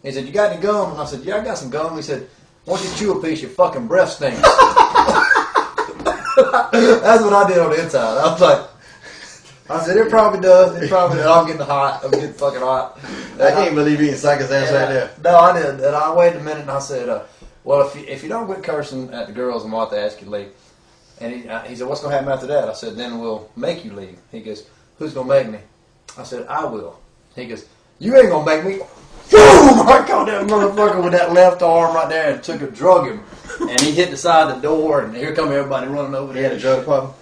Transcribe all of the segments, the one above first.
He said, you got any gum? And I said, yeah, I got some gum. He said, why don't you chew a piece? Your fucking breath stinks. That's what I did on the inside. I was like, I said, it probably does. It probably does. I'm getting hot. I'm getting fucking hot. I can't believe you can suck his ass right there. No, I did. And I waited a minute and I said, well, if you don't quit cursing at the girls, I'm going to ask you to leave. And he said, what's going to happen after that? I said, then we'll make you leave. He goes, who's going to make me? I said, I will. He goes, you ain't going to make me. Boom! I caught that motherfucker with that left arm right there and took and drug him. And he hit the side of the door, and here come everybody running over there. He had a drug problem?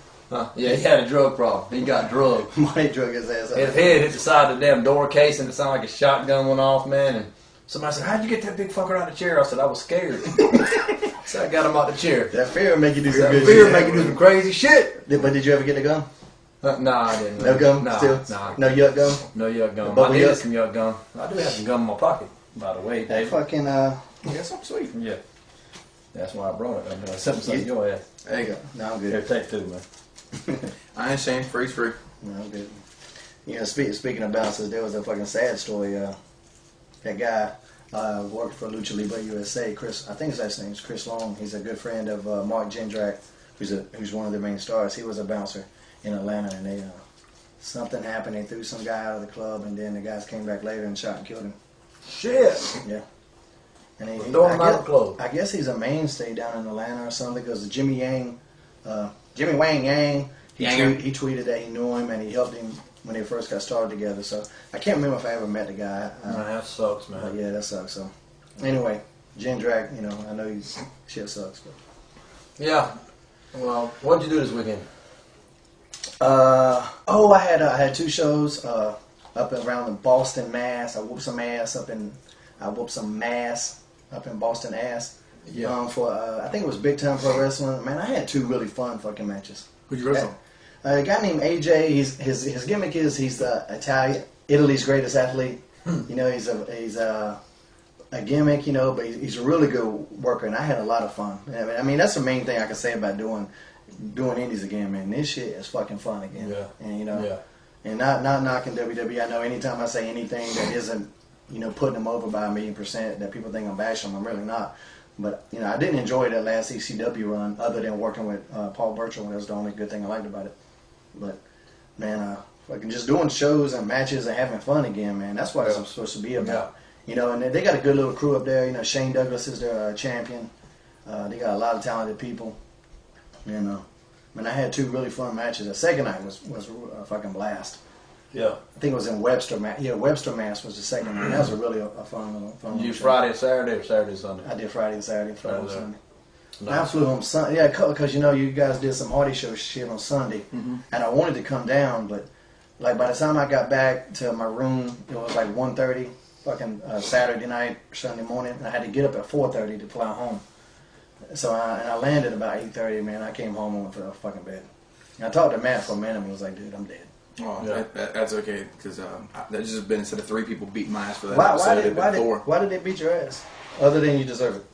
Yeah, he had a drug problem. He got drugged. Why he drug his ass out? His head hit the side of the damn door casing. It sounded like a shotgun went off, man. And somebody said, how'd you get that big fucker out of the chair? I said, I was scared. So I got him out the chair. That fear make you do some good shit. That fear make you do some crazy shit. But did you ever get a gun? Nah, I didn't. No gum? Nah, Still? Nah. No yuck gum? No yuck gum. Bubble I did yuck? some yuck gum. I do have some gum in my pocket, by the way, Dave. Fucking, You got something sweet. Yeah. That's why I brought it. I'm going to something your ass. There you go. no, I'm Here, good. take two, man. I ain't ashamed. Freeze free. No, I'm good. You know, speaking of bouncers, there was a fucking sad story. That guy worked for Lucha Libre USA. Chris, I think his last name is Chris Long. He's a good friend of Mark Jindrak, who's one of the main stars. He was a bouncer in Atlanta, and they something happened. They threw some guy out of the club, and then the guys came back later and shot and killed him. Shit. Yeah. And Throw him out of the club. I guess he's a mainstay down in Atlanta or something because Jimmy Wang Yang, he tweeted that he knew him and he helped him when they first got started together. So I can't remember if I ever met the guy. Man, that sucks, man. But yeah, that sucks. So anyway, Jindrak, you know, I know shit sucks. But. Yeah. Well, what'd you do this weekend? I had two shows up around in Boston, Mass. I whooped some ass up in Boston, ass. Yeah. For I think it was Big Time Pro Wrestling. Man, I had two really fun fucking matches. Who'd you wrestle? A guy named AJ. His gimmick is he's Italy's greatest athlete. You know, he's a gimmick. You know, but he's a really good worker, and I had a lot of fun. I mean, that's the main thing I can say about doing indies again, man. This shit is fucking fun again. Yeah. And you know, Yeah. and not knocking WWE. I know anytime I say anything that isn't, you know, putting them over by 1,000,000% that people think I'm bashing them, I'm really not. But, you know, I didn't enjoy that last ECW run other than working with Paul Burchill. That was the only good thing I liked about it. But, man, fucking just doing shows and matches and having fun again, man, that's what it's supposed to be about. You know, and they got a good little crew up there. You know, Shane Douglas is their champion. They got a lot of talented people. You know, I mean, I had two really fun matches. The second night was a fucking blast. Yeah. I think it was in Webster, Mass. Yeah, Webster, Mass was the second one. That was a really fun little You show. Friday and Saturday or Saturday and Sunday? I did Friday and Saturday, flew home Saturday. Sunday. Nice. I flew home Sunday. Yeah, because you know you guys did some Hardy Show shit on Sunday, and I wanted to come down, but like by the time I got back to my room, it was like 1:30, fucking Saturday night, Sunday morning, and I had to get up at 4:30 to fly home. So I landed about 8:30. Man, I came home and went to the fucking bed. And I talked to Matt for a minute and was like, dude, I'm dead. Oh, Yeah. that's okay because that just been instead of 3 people beating my ass for that Why episode, it'd been 4. did they beat your ass? Other than you deserve it.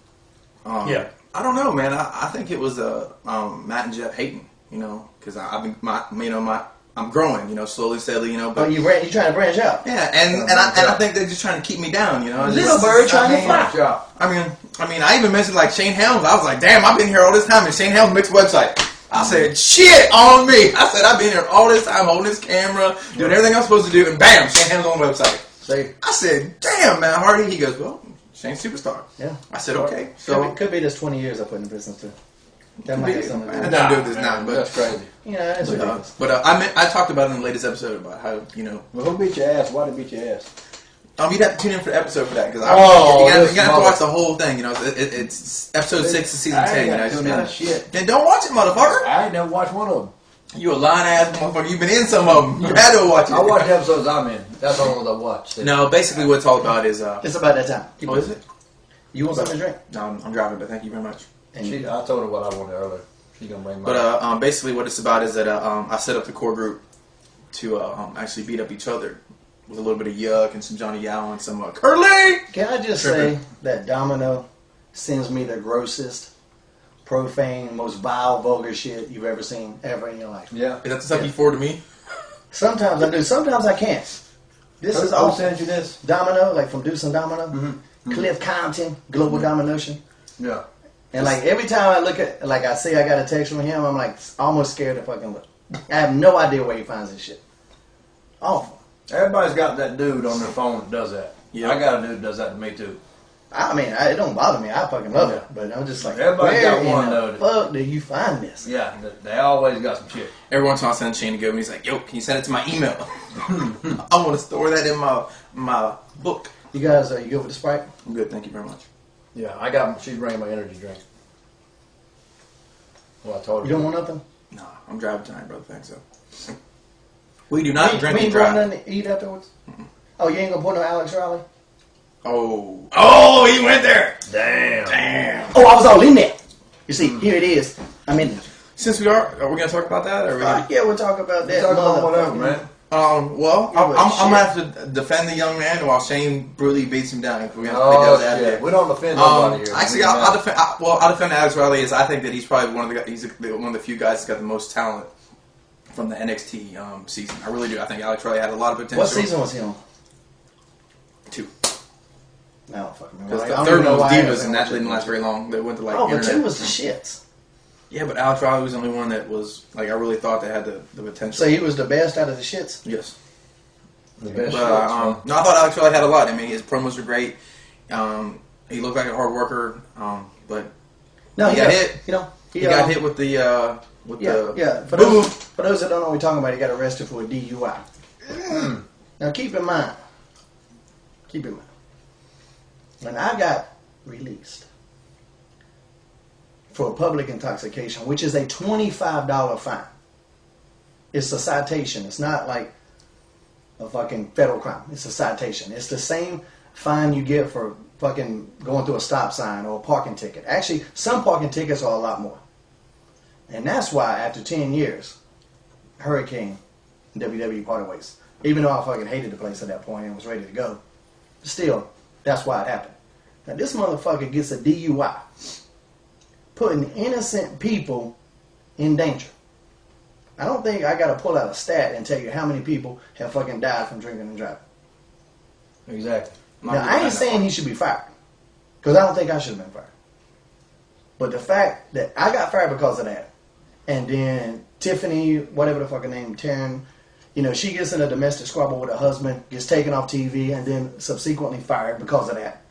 Yeah. I don't know, man. I think it was Matt and Jeff hating, you know, because I'm growing, you know, slowly, steadily, you know. But you trying to branch out. yeah, and I think they're just trying to keep me down, you know. Little bird trying to fly. I mean, I even mentioned like Shane Helms. I was like, damn, I've been here all this time, and Shane Helms makes a website. I said, shit on me. I said, I've been here all this time, holding this camera, doing everything I'm supposed to do, and bam, Shane Helms on the website. See? I said, damn, man, Hardy. He goes, well, Shane's superstar. Yeah. I said, okay. So Could be this 20 years I put in business too. That might have something to do I with had it. nothing to do with this now, but That's crazy. Yeah, it's ridiculous. but I talked about it in the latest episode about how, you know, Well, who beat your ass? Why did he beat your ass? you'd have to tune in for the episode for that because you got to watch the whole thing. You know, it's episode 6 of season 10. You know, I ain't got shit. Then don't watch it, motherfucker. I ain't never watched one of them. You a lying ass motherfucker. You've been in some of them. You had to watch it. I watch the episodes I'm in. That's all I watch. No, basically what it's all about is. It's about that time. Oh, is it? You want something to drink? No, I'm driving, but thank you very much. And I told her what I wanted earlier. She gonna bring mine. But basically what it's about is that I set up the core group to actually beat up each other with a little bit of yuck and some Johnny Yao and some curly. can I just say that Domino sends me the grossest, profane, most vile, vulgar shit you've ever seen ever in your life. Yeah. Is that the stuff you forward to me? Sometimes I do. Sometimes I can't. This is I'll all send you this. Domino, like from Deuce and Domino. Mm-hmm. Cliff Compton, Global Domination. Yeah. And like every time I look at, like I say I got a text from him, I'm like almost scared to fucking look. I have no idea where he finds this shit. Awful. Everybody's got that dude on their phone that does that. Yeah. I got a dude that does that to me too. I mean, it don't bother me. I fucking love it. But I'm just like, Everybody's where got one, in though, the fuck do you find this? Yeah, they always got some shit. Every once in a while I send Shane to go and he's like, yo, can you send it to my email? I want to store that in my book. You guys, are you good with the Sprite? I'm good, thank you very much. Yeah, she's bringing my energy drink. Well, I told her. You don't want nothing? No, I'm driving tonight, brother, thanks so. We do not drink We and ain't brought drive. nothing to eat afterwards? Oh, you ain't gonna put no Alex Riley? Oh, he went there. Damn. Oh, I was all in there. You see, here it is. I'm in there. Since we are we gonna talk about that? Or are we gonna, Yeah, we'll talk about that. Talk about whatever, motherfucker. man. well, Yeah, I'm but gonna have to defend the young man while Shane brutally beats him down. If we're gonna Oh, that shit. We don't defend nobody here. Actually, I'll defend Alex Riley. As I think that he's probably one of the he's one of the few guys that's got the most talent from the NXT season. I really do. I think Alex Riley had a lot of potential. What season was he on? 2. No, fucking Because I the don't third even know one was why I Divas, haven't and that watched didn't it. last very long. They went to like Oh, but internet. 2 was the shits. Yeah, but Alex Riley was the only one that was like I really thought that had the potential. So he was the best out of the shits? Yes. The best But, shit, no, I thought Alex Riley had a lot. I mean, his promos were great. He looked like a hard worker, but No, he got hit. You know, He got hit with the Yeah. For boom. those that don't know what we're talking about, he got arrested for a DUI. Now keep in mind, when I got released for public intoxication, which is a $25 fine. It's a citation. It's not like a fucking federal crime. It's a citation. It's the same fine you get for fucking going through a stop sign or a parking ticket. Actually, some parking tickets are a lot more. And that's why after 10 years, Hurricane and WWE parted ways. Even though I fucking hated the place at that point and was ready to go. Still, that's why it happened. Now this motherfucker gets a DUI. Putting innocent people in danger. I don't think I gotta pull out a stat and tell you how many people have fucking died from drinking and driving. Exactly. Now, I ain't saying he should be fired. Because I don't think I should have been fired. But the fact that I got fired because of that, and then Tiffany, whatever the fucking name, Taryn, you know, she gets in a domestic squabble with her husband, gets taken off TV, and then subsequently fired because of that.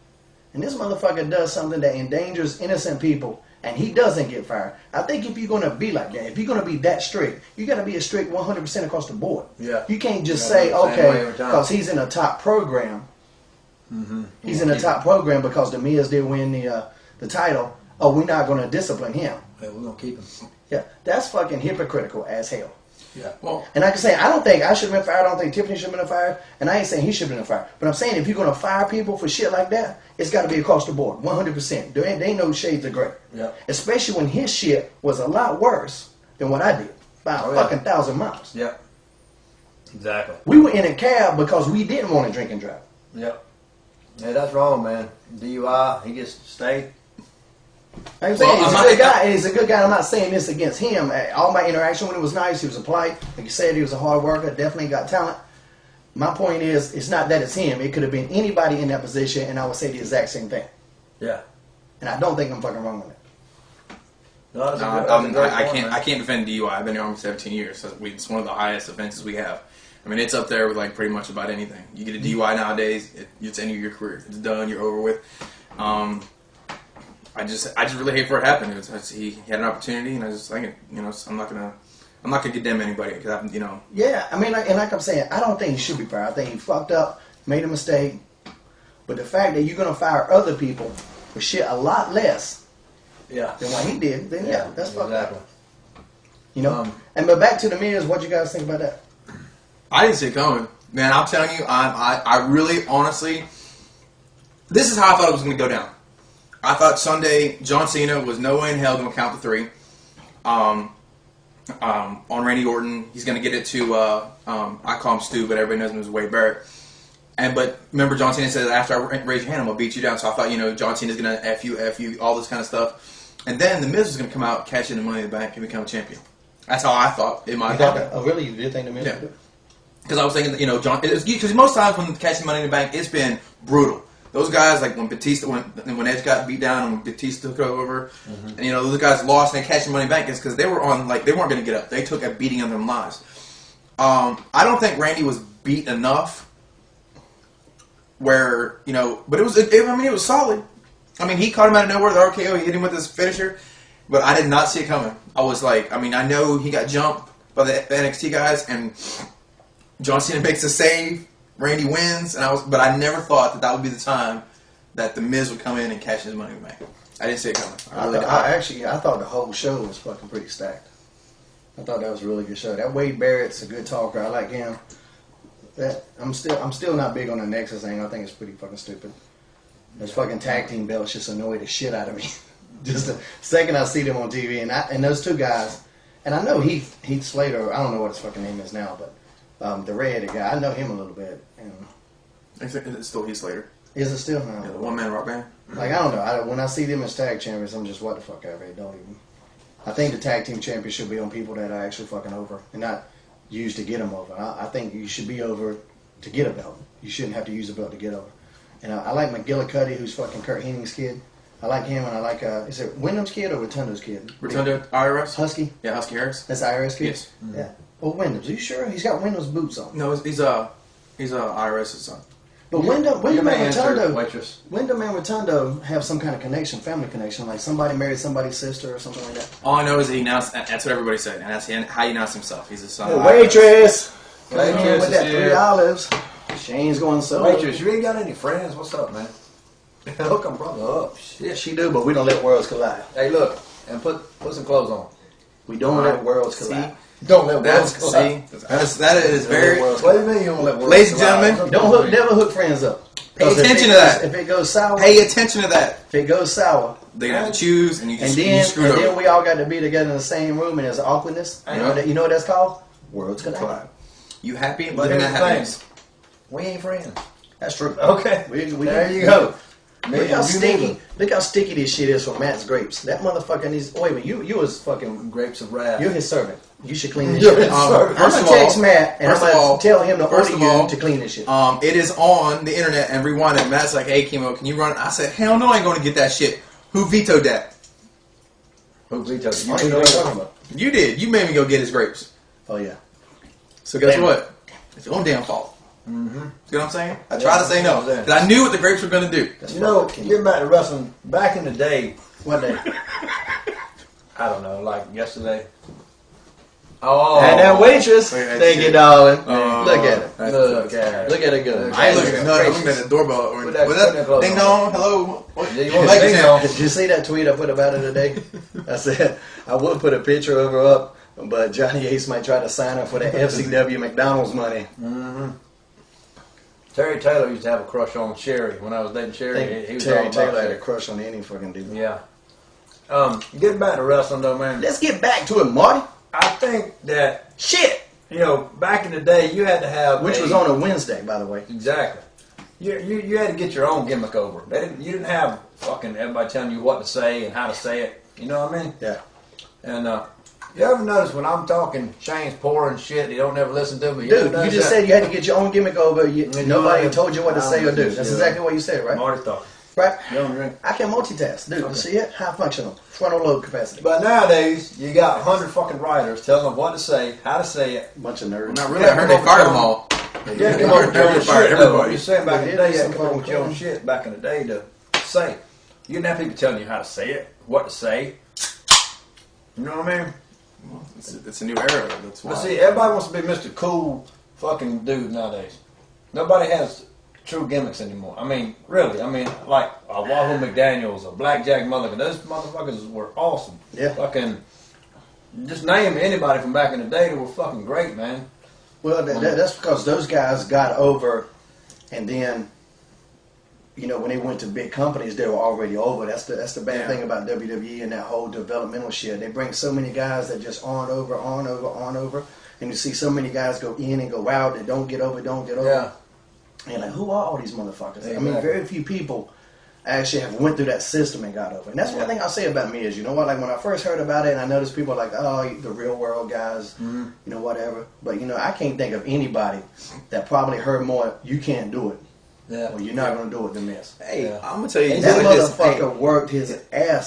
And this motherfucker does something that endangers innocent people, and he doesn't get fired. I think if you're going to be like that, if you're going to be that strict, you got to be a strict 100% across the board. Yeah. You can't just Yeah, say, the same way okay, every time. because he's in a top program. He's in a top program because the Miz did win the title. Oh, we're not going to discipline him. Yeah, we're going to keep him. Yeah, that's fucking hypocritical as hell. Yeah. Well, And like I say, I don't think I should have been fired. I don't think Tiffany should have been fired. And I ain't saying he should have been fired. But I'm saying if you're going to fire people for shit like that, it's got to be across the board, 100%. There ain't no shades of gray. Yeah. Especially when his shit was a lot worse than what I did by a fucking 1,000 miles. Yeah. Exactly. We were in a cab because we didn't want to drink and drive. Yep. Yeah, that's wrong, man. DUI, he gets stayed. I'm saying Well, he's I'm a good not- guy. He's a good guy. I'm not saying this against him. All my interaction with him was nice. He was polite. Like you said, he was a hard worker. Definitely got talent. My point is, it's not that it's him. It could have been anybody in that position, and I would say the exact same thing. Yeah. And I don't think I'm fucking wrong with it. No, that's a good, that's a great I point, can't. man. I can't defend DUI. I've been in the Army 17 years. So it's one of the highest offenses we have. I mean, it's up there with like pretty much about anything. You get a DUI nowadays, it's the end of your career. It's done. You're over with. I just really hate for it to happen. He had an opportunity, and I just think, I'm not gonna condemn anybody because Yeah, I mean, like I'm saying, I don't think he should be fired. I think he fucked up, made a mistake. But the fact that you're going to fire other people for shit a lot less Yeah. than what he did, then yeah, that's fucked exactly. up. You know? But back to the Miz, what you guys think about that? I didn't see it coming, man. I'm telling you, I really, honestly, this is how I thought it was going to go down. I thought Sunday John Cena was no way in hell going to count to 3. On Randy Orton, he's going to get it to I call him Stu, but everybody knows him as Wade Barrett. But remember, John Cena said after I raise your hand, I'm gonna beat you down. So I thought, John Cena's gonna f you, all this kind of stuff. And then the Miz was gonna come out, cash in the Money in the Bank, and become a champion. That's how I thought it might happen. Oh, really? You did think the Miz would do it? Because I was thinking, John, because most times when cashing Money in the Bank, it's been brutal. those guys, like when Batista, when Edge got beat down and when Batista took over, and those guys lost and they cashed their money back, is because they were on, like, they weren't going to get up. They took a beating on their lives. I don't think Randy was beat enough where, but it was solid. I mean, he caught him out of nowhere, the RKO, he hit him with his finisher, but I did not see it coming. I was like, I know he got jumped by the NXT guys, and John Cena makes a save, Randy wins, but I never thought that would be the time that the Miz would come in and cash his money back. I didn't see it coming. I thought the whole show was fucking pretty stacked. I thought that was a really good show. That Wade Barrett's a good talker. I like him. I'm still not big on the Nexus thing. I think it's pretty fucking stupid. Those fucking tag team belts just annoy the shit out of me. Just the second I see them on TV, and those two guys, and I know Heath Slater. I don't know what his fucking name is now, but the red guy, I know him a little bit. And It's still Heath Slater. Is it still? Yeah, the one-man rock band. Like, I don't know. When I see them as tag champions, I'm just, what the fuck ever. Don't even. I think the tag team champions should be on people that are actually fucking over and not used to get them over. I think you should be over to get a belt. You shouldn't have to use a belt to get over. And I like McGillicuddy, who's fucking Kurt Hennig's kid. I like him, and I like, is it Wyndham's kid or Rotundo's kid? Rotundo, IRS? Husky? Yeah, Husky Harris. That's IRS kid? Yes. Mm-hmm. Yeah. Well, Wyndham's. Are you sure? He's got Wyndham's boots on. No, he's IRS's son. But Wyndham and Rotundo, waitress. Wyndham and Rotundo have some kind of connection, family connection. Like somebody married somebody's sister or something like that. All I know is that he announced. That's what everybody said, and that's how he announced himself. He's a son. Hey, waitress. Waitress With that is 3 here. olives. Shane's going solo. Waitress, you ain't got any friends? What's up, man? Hook them brother up. Shit. Yeah, she do, but we don't let worlds collide. Hey, look, and put some clothes on. We don't let worlds collide. See? Don't let worlds That's collide. that is very. What do you mean you don't let worlds Ladies and collide? gentlemen, Never hook friends up. Pay 'Cause attention to that. If it goes sour, Pay attention to that. if it goes sour, They're gonna have to choose, and you and just screw it then over. we all got to be together in the same room, and there's awkwardness. You know what that's called? Worlds collide. You happy? But Living here's that the happiness. thing. We ain't friends. That's true. Okay. We There you go. Look how sticky. Look how sticky this shit is from Matt's grapes. That motherfucker needs. Wait a minute, you was fucking. Grapes of wrath. You're his servant. You should clean this You're shit. his servant. I'm First gonna of all- text Matt and I'm first of gonna all- tell him to first order of you all, to clean this shit. It is on the internet and rewind it. Matt's like, "Hey, Chemo, can you run it?" I said, "Hell no, I ain't going to get that shit." Who vetoed that? Who vetoed it? I don't even know what you're talking about. You did. You made me go get his grapes. Oh yeah. So guess Damn. what? It's your own damn fault. Mm-hmm. See what I'm saying? I tried to say no. Yeah. 'Cause I knew what the grapes were going to do. You know, getting back to wrestling, back in the day, What day? I don't know, like yesterday. Oh. And that waitress, Wait, thank you, shit. darling. Oh. Look at it. Look at her. Look at it go. I ain't looking at nothing. I'm looking at the doorbell. Or, Put that- what put that that? clothes Ding on. dong. Hello. What? Yeah, you want Like to you ding said, dong. Did you see that tweet I put about it today? I said I would put a picture of her up, but Johnny Ace might try to sign her for the FCW McDonald's money. Mm-hmm. Terry Taylor used to have a crush on Sherry when I was dating I Sherry. think He was Terry all about Taylor had a Sherry. crush on any fucking dude. Yeah. Getting back to wrestling though, man. Let's get back to it, Marty. I think that, Shit. you know, back in the day, you had to have Which was on a Wednesday, by the way. Exactly. You had to get your own gimmick over. You didn't have fucking everybody telling you what to say and how to say it. You know what I mean? Yeah. And you ever notice when I'm talking, Shane's pouring shit. He don't never listen to me. Dude, you just said you had to get your own gimmick over. Nobody told you what to say or do. That's Yeah. exactly what you said, right? Marty thought. Right? You don't drink. I can multitask. Dude, Okay. see it? High functional. Frontal lobe capacity. But nowadays, you got 100 fucking writers telling them what to say, how to say it. Bunch of nerds. Not really. I heard they fired them all. You had to come up with your own They fired shit. Though. everybody. You're saying back in the day, you had to They come up did with your own some shit back in the day to say. You didn't have people telling you how to say it, what to say. You know what I mean? It's a new era. That's why. But see, everybody wants to be Mr. Cool fucking dude nowadays. Nobody has true gimmicks anymore. I mean, really. I mean, like a Wahoo McDaniels, a Blackjack Mulligan. Those motherfuckers were awesome. Yeah. Fucking, just name anybody from back in the day that were fucking great, man. Well, that's because those guys got over, and then, you know, when they went to big companies, they were already over. That's the bad Yeah. thing about WWE and that whole developmental shit. They bring so many guys that just on over, and you see so many guys go in and go out that don't get over. Yeah. And you're like, who are all these motherfuckers? I mean, Exactly. very few people actually have went through that system and got over. And that's one thing I'll say about me is, you know what, like when I first heard about it and I noticed people are like, oh, the real world guys, you know, whatever. But, you know, I can't think of anybody that probably heard more, you can't do it, Yeah. Well, you're not gonna do it, The Miz. Hey, Yeah. I'm gonna tell you That this. Hey, motherfucker worked his ass